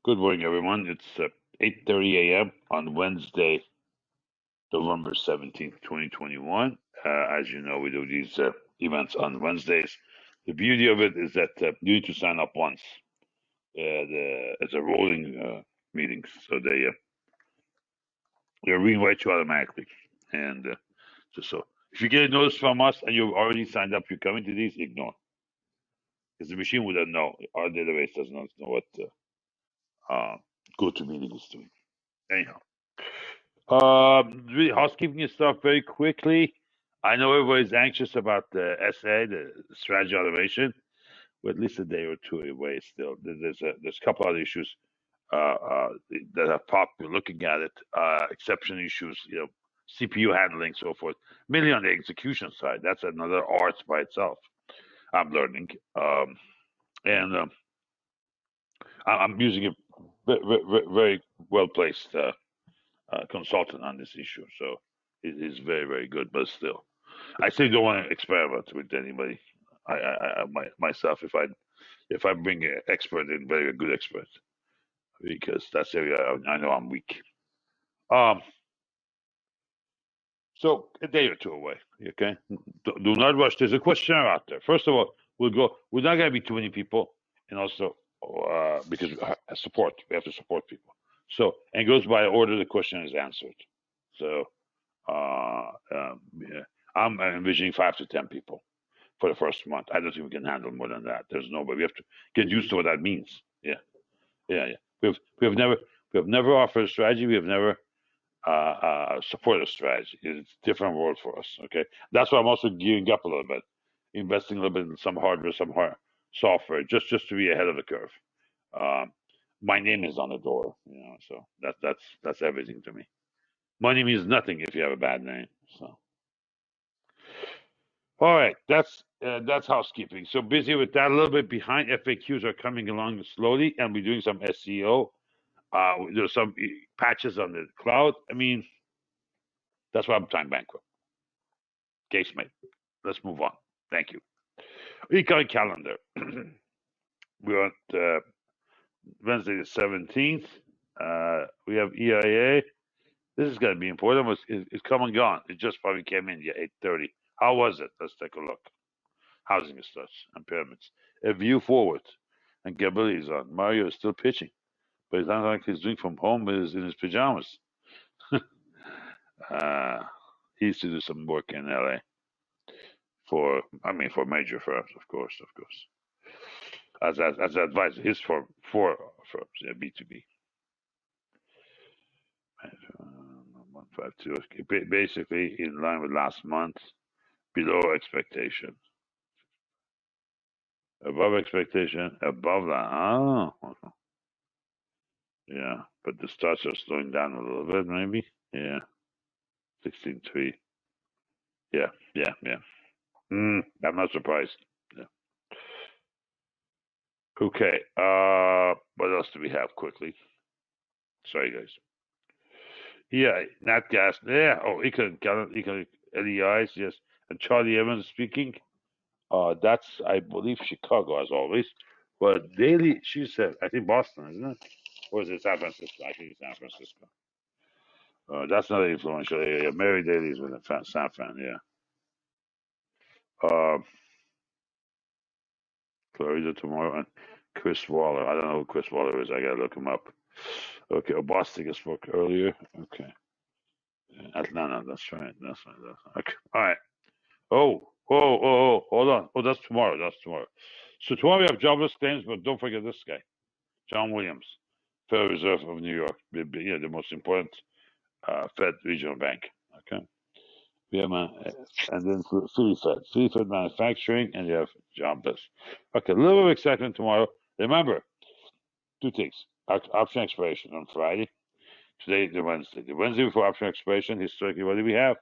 Good morning, everyone. It's 8:30 a.m. on Wednesday, November 17th, 2021. As you know, we do these events on Wednesdays. The beauty of it is that you need to sign up once. It's a rolling meeting, so they reinvite you automatically. And so if you get a notice from us and you've already signed up, you're coming to these, ignore. Because the machine wouldn't know. Our database does not know what GoToMeeting is doing. Anyhow. Really housekeeping stuff very quickly. I know everybody's anxious about the SA, the strategy automation. We're at least a day or two away still. There's a couple other issues that have popped. We're looking at it. Exception issues, CPU handling, so forth. Mainly on the execution side. That's another art by itself. I'm learning, and I'm using a very well placed consultant on this issue. So it is very, very good, but still, I still don't want to experiment with anybody. Myself, if I bring an expert in, very good expert, because that's the area I know I'm weak. So a day or two away, okay? Do not rush. There's a questionnaire out there. First of all, we're not going to be too many people, and also because support, we have to support people. So and it goes by order the question is answered. So yeah, I'm envisioning 5 to 10 people for the first month. I don't think we can handle more than that. There's no way. We have to get used to what that means. Yeah. We have never offered a strategy. We have never supported a strategy. It's a different world for us. Okay, that's why I'm also gearing up a little bit, investing a little bit in some hardware, software, just to be ahead of the curve. My name is on the door, so that's everything to me. Money means nothing if you have a bad name. So, all right, that's housekeeping. So busy with that. A little bit behind. FAQs are coming along slowly, and we're doing some SEO. There's some patches on the cloud. I mean, that's why I'm time bankrupt. Case made. Let's move on. Thank you. Econ calendar. We're on Wednesday the 17th. We have EIA. This is going to be important. It's come and gone. It just probably came in. Yeah, 8:30. How was it? Let's take a look. Housing starts and pyramids. A view forward. And Gabriel is on. Mario is still pitching, but it sounds like he's doing from home in his pajamas. He used to do some work in LA for major firms, of course, as an advisor. His for firms, yeah, B2B. 152. Basically in line with last month, below expectation. Above expectation, above that. Oh, yeah, but the starts are slowing down a little bit, maybe. Yeah, 16.3. Yeah. I'm not surprised. Yeah. Okay. What else do we have quickly? Sorry, guys. Yeah, Nat Gas. Yeah. Oh, Econ LEIs. Yes. And Charlie Evans speaking. That's, I believe, Chicago as always. But Daily, she said, I think Boston, isn't it? Or is it San Francisco? I think it's San Francisco. That's not an influential area. Mary Daly is with San Fran, yeah. Florida tomorrow and Chris Waller. I don't know who Chris Waller is. I gotta look him up. Okay, Boston spoke earlier. Okay. Atlanta, that's right. Okay. All right. Hold on. Oh, that's tomorrow. So tomorrow we have jobless claims, but don't forget this guy, John Williams, Federal Reserve of New York. The most important Fed regional bank. Okay. We have and then Philly Fed manufacturing, and you have jobless. Okay, a little bit of excitement tomorrow. Remember, two things: option expiration on Friday. Today, the Wednesday. The Wednesday before option expiration, historically, what do we have?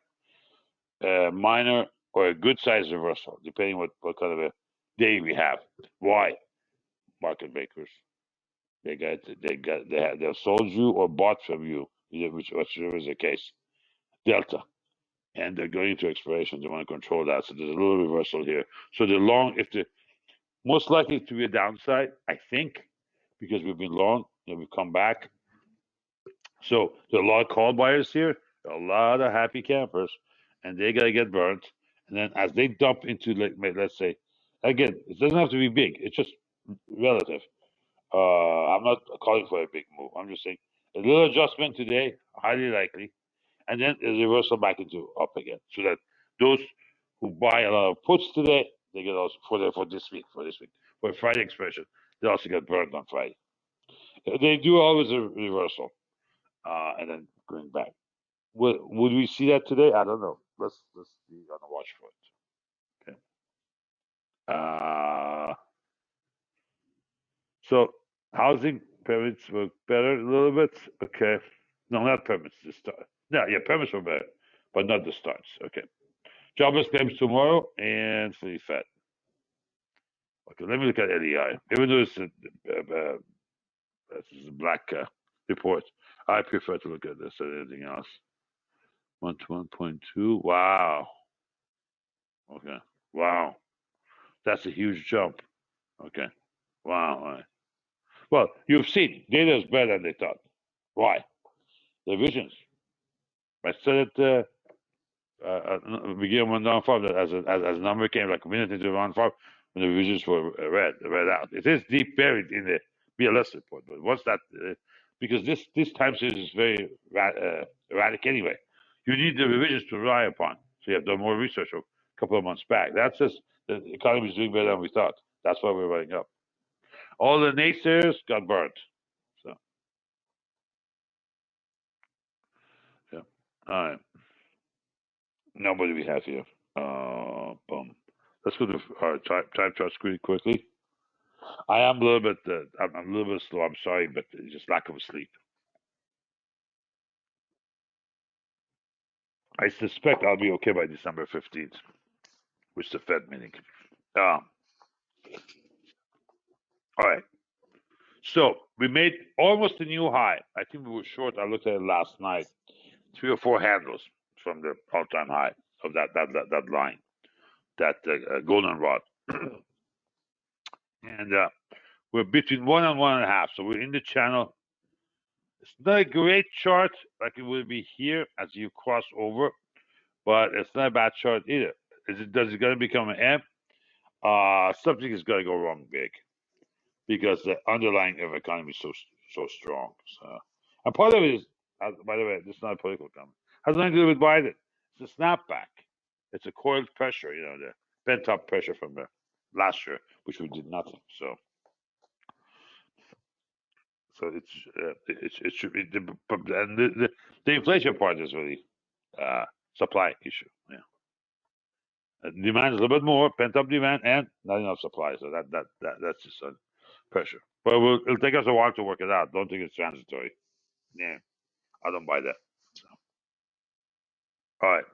A minor or a good size reversal, depending what kind of a day we have. Why? Market makers. They've sold you or bought from you, whichever is the case. Delta. And they're going into expiration. They want to control that. So there's a little reversal here. So most likely to be a downside, I think, because we've been long, We've come back. So there are a lot of call buyers here, a lot of happy campers, and they gotta get burnt. And then as they dump into, let's say, again, it doesn't have to be big. It's just relative. I'm not calling for a big move. I'm just saying a little adjustment today, highly likely, and then a reversal back into up again, so that those who buy a lot of puts today, they get also for this week, for Friday expression, they also get burned on Friday. They do always a reversal, and then going back. Would we see that today? I don't know. Let's be on the watch for it. Okay. So housing permits were better a little bit. Okay. No, not permits. The start. Yeah, permits were better, but not the starts. Okay. Jobless claims tomorrow and fully fed. Okay, let me look at LEI. Even though it's this is a black report, I prefer to look at this than anything else. 1 to 1.2. Wow. Okay. Wow. That's a huge jump. Okay. Wow. All right. Well, you've seen data is better than they thought. Why? The visions. I said it beginning of non-farm that as a number came like a minute into non-farm when the revisions were read out. It is deep buried in the BLS report, but what's that? Because this time series is very erratic anyway. You need the revisions to rely upon. So you have done more research a couple of months back. That's just the economy is doing better than we thought. That's why we're running up. All the naysayers got burnt. So yeah. All right. Now what do we have here? Boom. Let's go to our time charts really quickly. I am a little bit. I'm a little bit slow. I'm sorry, but it's just lack of sleep. I suspect I'll be okay by December 15th, which is the Fed meeting. All right. So we made almost a new high. I think we were short. I looked at it last night. 3 or 4 handles from the all-time high of that line, that golden rod, and we're between 1 and 1.5. So we're in the channel. It's not a great chart like it will be here as you cross over, but it's not a bad chart either. Does it going to become an M? Something is going to go wrong big because the underlying of economy is so strong. So, and part of it is, by the way, this is not a political comment. Has nothing to do with Biden. It's a snapback. It's a coiled pressure. The pent up pressure from the last year, which we did nothing. So it should be and the inflation part is really supply issue. Yeah. Demand is a little bit more pent up demand and not enough supply. So that's just a pressure. But it'll take us a while to work it out. Don't think it's transitory. Yeah, I don't buy that. So, all right,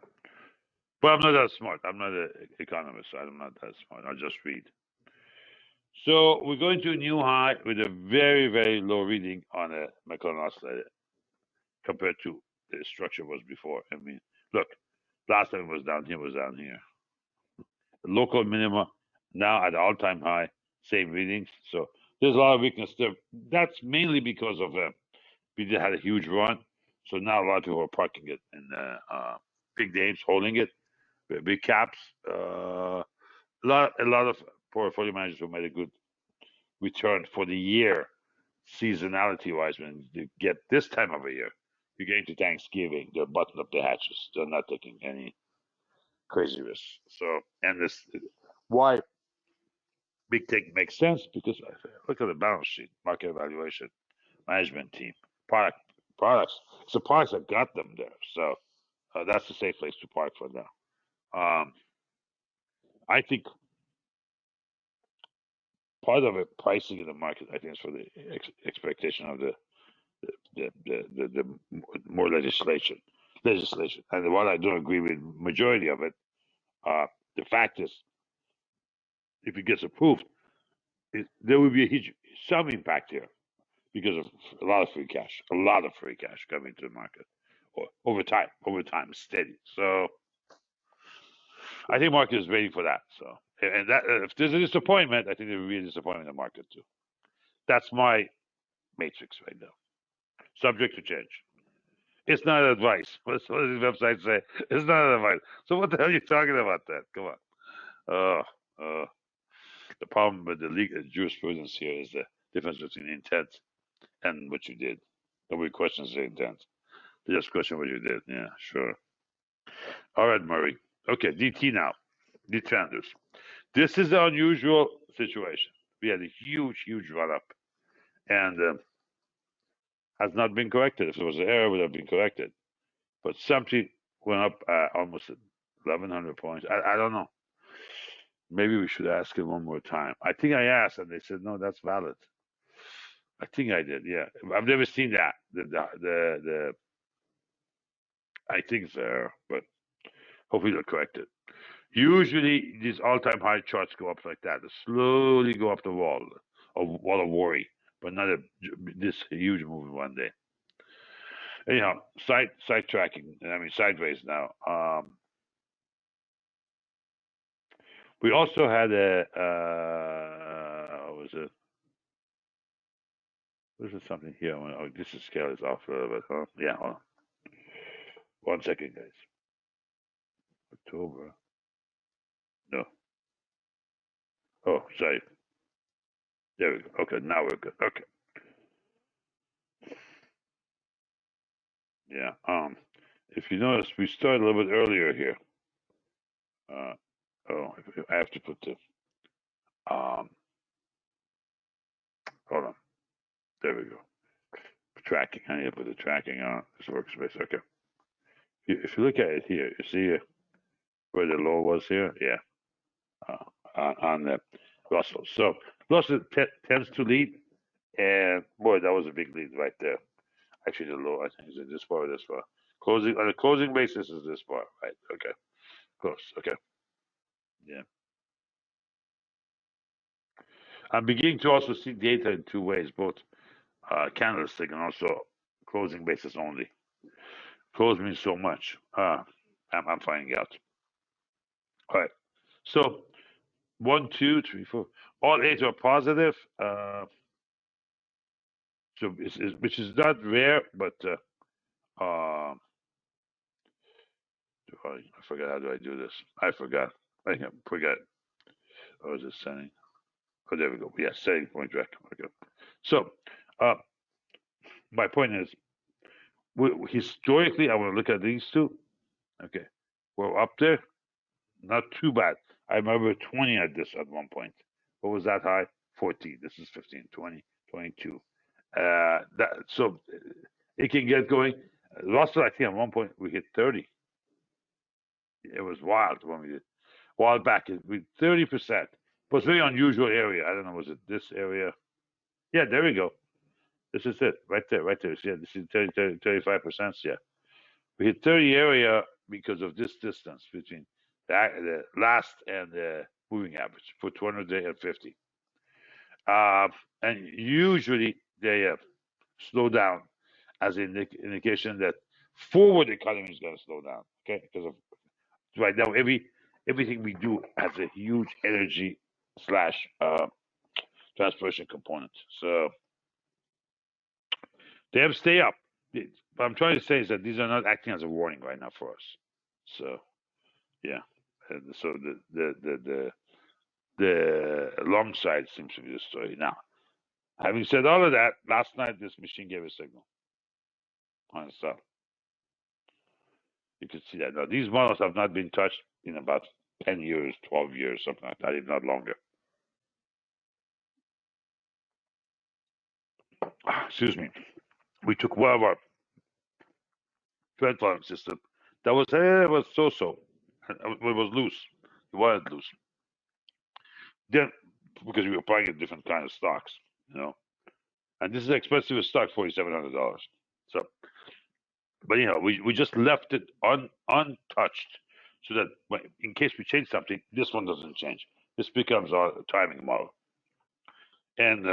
but I'm not that smart. I'm not an economist. So I'm not that smart. I just read. So we're going to a new high with a very very low reading on a McClellan oscillator compared to the structure was before. I mean, look, last time it was down here, was down here. The local minima now at all-time high, same readings. So there's a lot of weakness there. That's mainly because of we had a huge run. So now a lot of people are parking it and big names holding it, big caps. A lot of portfolio managers who made a good return for the year, seasonality wise. When you get this time of a year, you're getting to Thanksgiving, they're buttoning up the hatches. They're not taking any crazy risks. So, and this why big take makes sense because look at the balance sheet, market evaluation, management team, products. It's the products that got them there. So that's a safe place to park for now. I think part of it pricing in the market, I think, is for the expectation of the more legislation. And while I don't agree with majority of it, the fact is, if it gets approved, there will be some impact here because of a lot of free cash coming to the market over time, steady. So I think market is waiting for that. So, and that if there's a disappointment, I think there will be a disappointment in the market too. That's my matrix right now, subject to change. It's not advice. What does the website say? It's not advice. So what the hell are you talking about that? Come on. The problem with the legal jurisprudence here is the difference between intent and what you did. Nobody questions the intent. They just question what you did. Yeah, sure. All right, Murray. Okay, DT now. Detranders. This is an unusual situation. We had a huge run up, and has not been corrected. If there was an error, it would have been corrected. But something went up almost 1,100 points. I don't know. Maybe we should ask it one more time. I think I asked, and they said no, that's valid. I think I did. Yeah, I've never seen that. The I think it's there, but hopefully they'll correct it. Usually these all-time high charts go up like that. They slowly go up the wall of worry, but not this huge move in one day. Anyhow, side tracking. I mean sideways now. We also had a what was it? This is something here. Oh, this is scale is off a little bit. Huh? Yeah. Hold on. 1 second, guys. October. No. Oh, sorry. There we go. Okay, now we're good. Okay. Yeah. If you notice, we started a little bit earlier here. Oh, I have to put the hold on. There we go. Tracking. I need to put the tracking on this workspace. Okay. If you look at it here, you see where the low was here? Yeah. On the Russell. So Russell tends to lead, and boy, that was a big lead right there. Actually, the low, I think, is in this bar or this bar. Closing on a closing basis is this bar, right? Okay. Close. Okay. Yeah. I'm beginning to also see data in two ways, both candlestick and also closing basis only. Close means so much. I'm finding out. All right. So 1, 2, 3, 4. All 8 are positive. So which is not rare, but I forgot how do I do this. I forgot. I forgot. What was it setting? Oh, there we go. Yeah, setting point track. Okay. So my point is, historically, I want to look at these two. Okay, we're up there. Not too bad. I remember 20 at this at one point. What was that high? 14. This is 15, 20, 22. So it can get going. Russell, I think at one point we hit 30. It was wild when we did. A while back, we 30%. It was a very unusual area. I don't know, was it this area? Yeah, there we go. This is it, right there. Yeah, this is 35%. Yeah, we hit 30 area because of this distance between the last and the moving average for 200-day and 50. And usually they slow down as an indication that forward economy is going to slow down. Okay, because of right now everything we do has a huge energy slash transpiration component. So they have to stay up. What I'm trying to say is that these are not acting as a warning right now for us. So yeah, and so the long side seems to be the story now. Having said all of that, last night this machine gave a signal on itself. You can see that. Now these models have not been touched in about 10 years, 12 years, something like that, if not longer. Excuse me. We took one of our trend following system that was it was so. It was loose. It wasn't loose. Then because we were buying a different kind of stocks, and this is expensive stock, $4,700. So, but we just left it untouched so that in case we change something, this one doesn't change. This becomes our timing model, and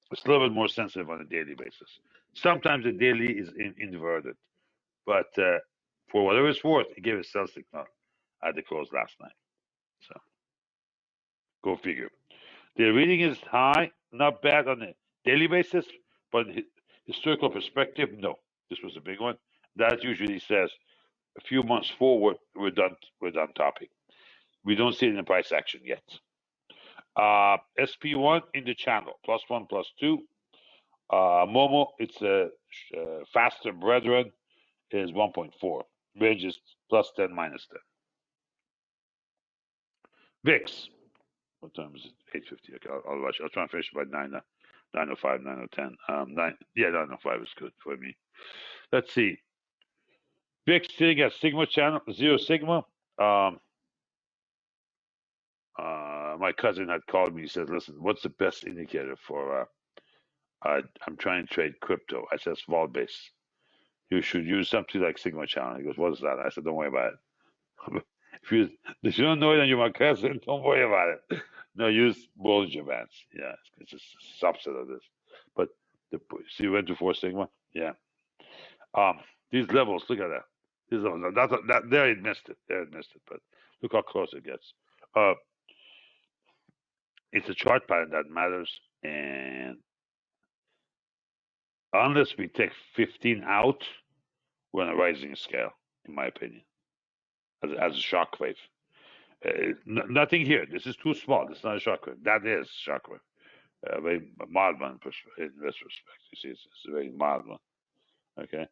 it's a little bit more sensitive on a daily basis. Sometimes the daily is inverted, but for whatever it's worth, it gave a sell signal at the close last night. So go figure. The reading is high, not bad on a daily basis, But historical perspective, no. This was a big one. That usually says a few months forward, we're done topping. We don't see it in the price action yet. SP1 in the channel, +1, +2. Momo, it's a faster brethren, is 1.4. Range is +10, -10. VIX, what time is it? 8:50. Okay, I'll watch. I'll try and finish by 9:05, 9:10. 9:05 is good for me. Let's see. VIX sitting at Sigma channel, 0 Sigma. My cousin had called me. He said, "Listen, what's the best indicator for? I'm trying to trade crypto." I said, "Small base. You should use something like Sigma channel." He goes, "What is that?" I said, "Don't worry about it. if you don't know it and you're my cousin, don't worry about it. No, use Bollinger Bands. Yeah, it's a subset of this. But see, you went to 4 Sigma. Yeah. These levels. Look at that. These levels. That there it missed it. There it missed it. But look how close it gets. It's a chart pattern that matters, and unless we take 15 out, we're on a rising scale, in my opinion, as a shock wave. Nothing here. This is too small. This is not a shock wave. That is shock wave. Very mild one in this respect. You see, it's a very mild one. Okay.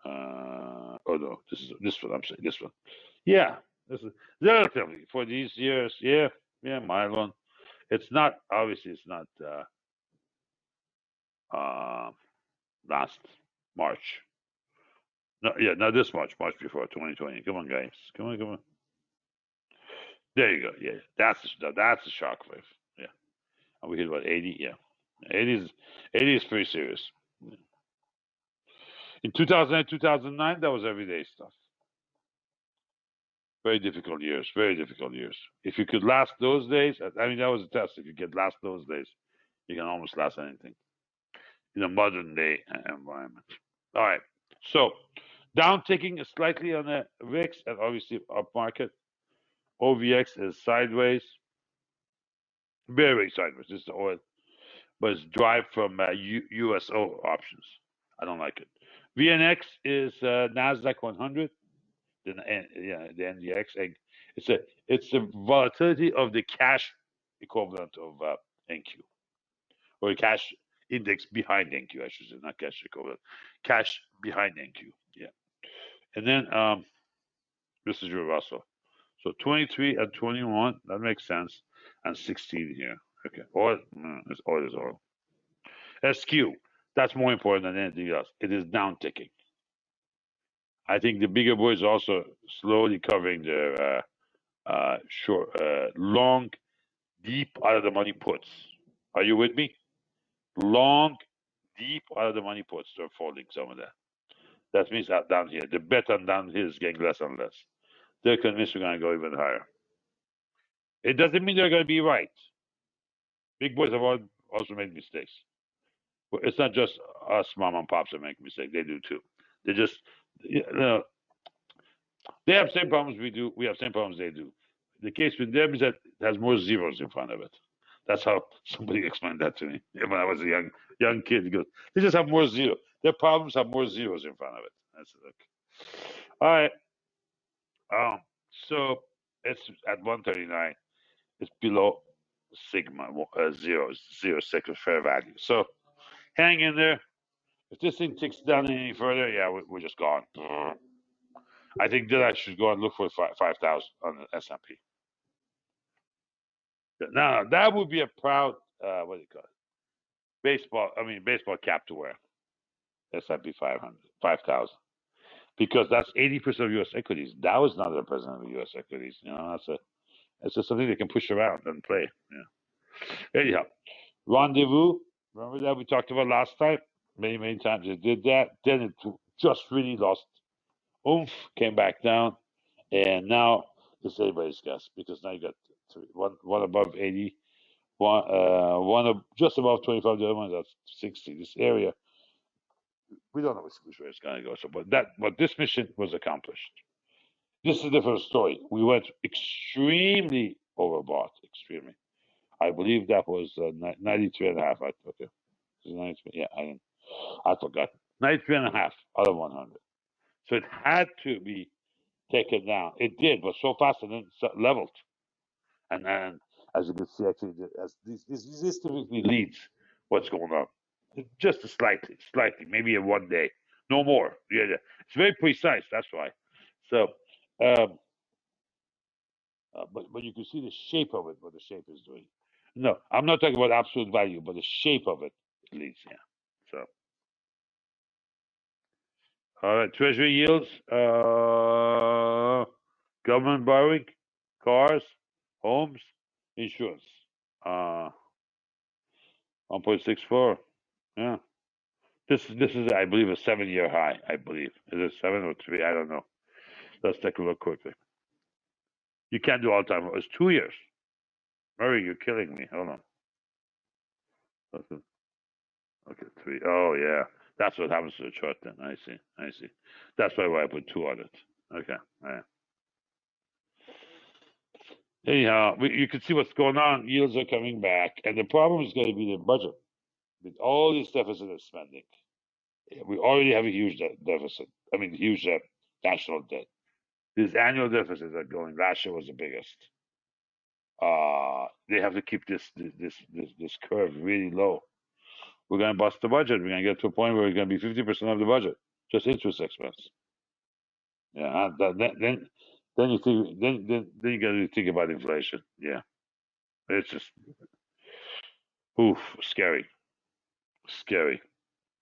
Oh no, this one. I'm saying this one. Yeah, this is relatively for these years. Yeah, mild one. It's not obviously. It's not last March. No, yeah, not this March. March before 2020. Come on, guys. Come on. There you go. Yeah, that's a shock wave. Yeah, and we hit about 80. Yeah, 80 is pretty serious. In 2008, 2009, that was everyday stuff. Very difficult years. Very difficult years. If you could last those days, I mean, that was a test. If you could last those days, you can almost last anything in a modern day environment. All right. So down ticking slightly on the VIX and obviously up market. OVX is sideways, very sideways. This is the oil, but it's derived from USO options. I don't like it. VNX is Nasdaq 100. The NDX. It's the volatility of the cash equivalent of NQ, or cash index behind NQ. I should say, not cash equivalent, cash behind NQ. Yeah, and then this is your Russell. So 23 and 21, that makes sense, and 16 here. Okay, oil is oil. SQ, that's more important than anything else. It is down ticking. I think the bigger boys are also slowly covering their short, long, deep out of the money puts. Are you with me? Long, deep out of the money puts. They're folding some of that. That means that down here, the bet on down here is getting less and less. They're convinced we're going to go even higher. It doesn't mean they're going to be right. Big boys have also made mistakes. But it's not just us mom and pops that make mistakes. They do too. They just, they have same problems we do. We have same problems they do. The case with them is that it has more zeros in front of it. That's how somebody explained that to me when I was a young kid. He goes, they just have more zeros. Their problems have more zeros in front of it. That's it. All right. So it's at 139. It's below sigma zero sacred fair value. So hang in there. If this thing ticks down any further, yeah, we're just gone. I think that I should go and look for 5,000 on the S&P. Now that would be a proud what do you call it? Baseball cap to wear. S&P 500, 5,000, because that's 80% of U.S. equities. Dow is not representative of U.S. equities. It's just something they can push around and play. Yeah. Anyhow, rendezvous. Remember that we talked about last time? Many times they did that. Then it just really lost oomph, came back down, and now it's anybody's guess, because now you got one above 80, one just above 25. The other one is at 60. This area, we don't know which way it's going to go. So, but this mission was accomplished. This is a different story. We went extremely overbought. Extremely. I believe that was 93 and a half. Okay. Yeah, I forgot. 93.5 out of 100. So it had to be taken down. It did, but so fast and then leveled. And then, as you can see, actually, as this typically leads what's going on. Just slightly, maybe in one day, no more. Yeah, it's very precise. That's why. So, um, but you can see the shape of it, what the shape is doing. No, I'm not talking about absolute value, but the shape of it leads. Yeah. So, all right, Treasury yields, government borrowing, cars, homes, insurance. 1.64. Yeah. This is I believe a 7-year high. I believe is it 7 or 3? I don't know. Let's take a look quickly. You can't do all time. It's 2 years. Murray, you're killing me. Hold on. Okay, 3. Oh yeah, that's what happens to the chart. Then I see. That's why I put 2 on it. Okay. All right. Anyhow, you can see what's going on. Yields are coming back, and the problem is going to be the budget with all this deficit of spending. We already have a huge deficit. I mean, huge national debt. These annual deficits are going. Last year was the biggest. They have to keep this curve really low. We're going to bust the budget. We're going to get to a point where it's going to be 50% of the budget, just interest expense. Yeah, then you think then you got to think about inflation. Yeah, it's just oof, scary. All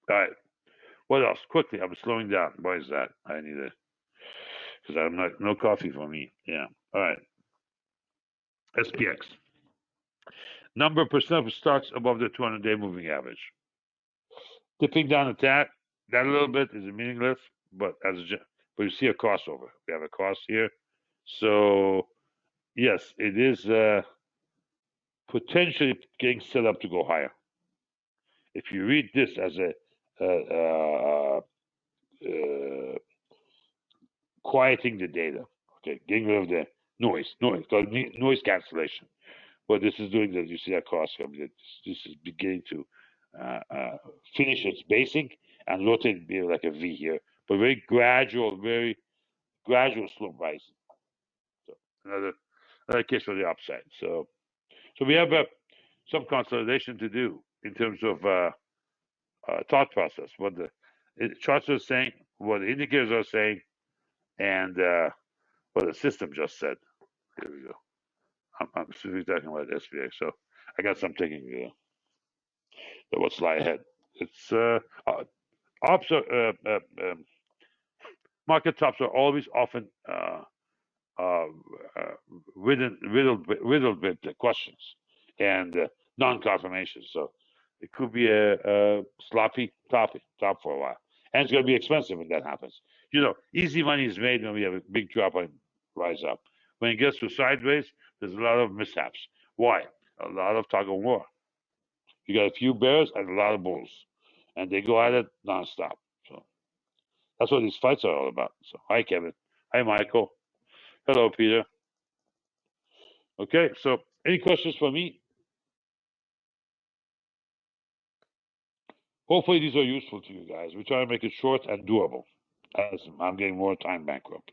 right, what else? Quickly, I'm slowing down. Why is that? I need it because I'm not no coffee for me. Yeah. All right. SPX. Number of percent of stocks above the 200-day moving average. Dipping down a tad, that a little bit is meaningless, but but you see a crossover. We have a cross here, so yes, it is potentially getting set up to go higher. If you read this as a quieting the data, okay, getting rid of the noise cancellation. What this is doing that you see that cross coming, this is beginning to finish its basing and rotate be like a V here, but very gradual slope rising. So another case for the upside. So we have some consolidation to do in terms of thought process. What the charts are saying, what the indicators are saying, and what the system just said. Here we go. I'm specifically talking about SPX. So I got some taking what's lie ahead. It's market tops are always often riddled with questions and non-confirmations. So it could be a sloppy top for a while, and it's going to be expensive when that happens. Easy money is made when we have a big drop and rise up. When it gets to sideways, there's a lot of mishaps. Why? A lot of tug of war. You got a few bears and a lot of bulls, and they go at it nonstop. So that's what these fights are all about. So hi, Kevin. Hi, Michael. Hello, Peter. Okay, so any questions for me? Hopefully these are useful to you guys. We try to make it short and doable, as I'm getting more time bankrupt.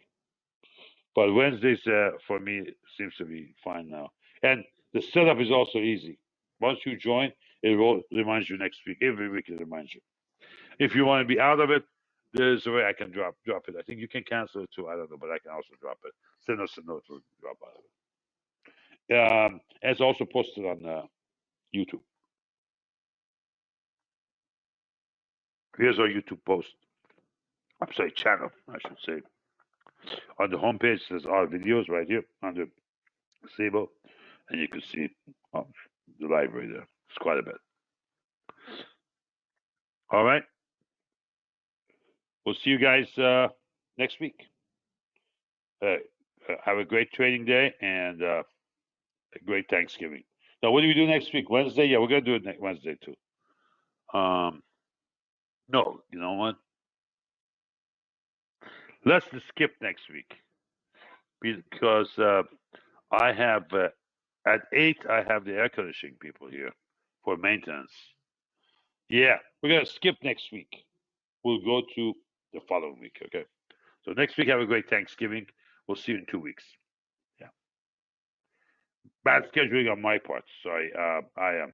But Wednesdays for me seems to be fine now, and the setup is also easy. Once you join, it will remind you next week. Every week it reminds you. If you want to be out of it, there's a way I can drop it. I think you can cancel it too. I don't know, but I can also drop it. Send us a note to drop out of it. It's also posted on YouTube. Here's our YouTube post. I'm sorry, channel, I should say. On the homepage, there's our videos right here under Sabo, and you can see the library there. It's quite a bit. All right. We'll see you guys next week. Have a great trading day and a great Thanksgiving. Now, what do we do next week? Wednesday? Yeah, we're going to do it next Wednesday too. No, you know what? Let's just skip next week because I have at 8 I have the air conditioning people here for maintenance. Yeah, we're gonna skip next week. We'll go to the following week. Okay. So next week, have a great Thanksgiving. We'll see you in 2 weeks. Yeah. Bad scheduling on my part. Sorry. I am.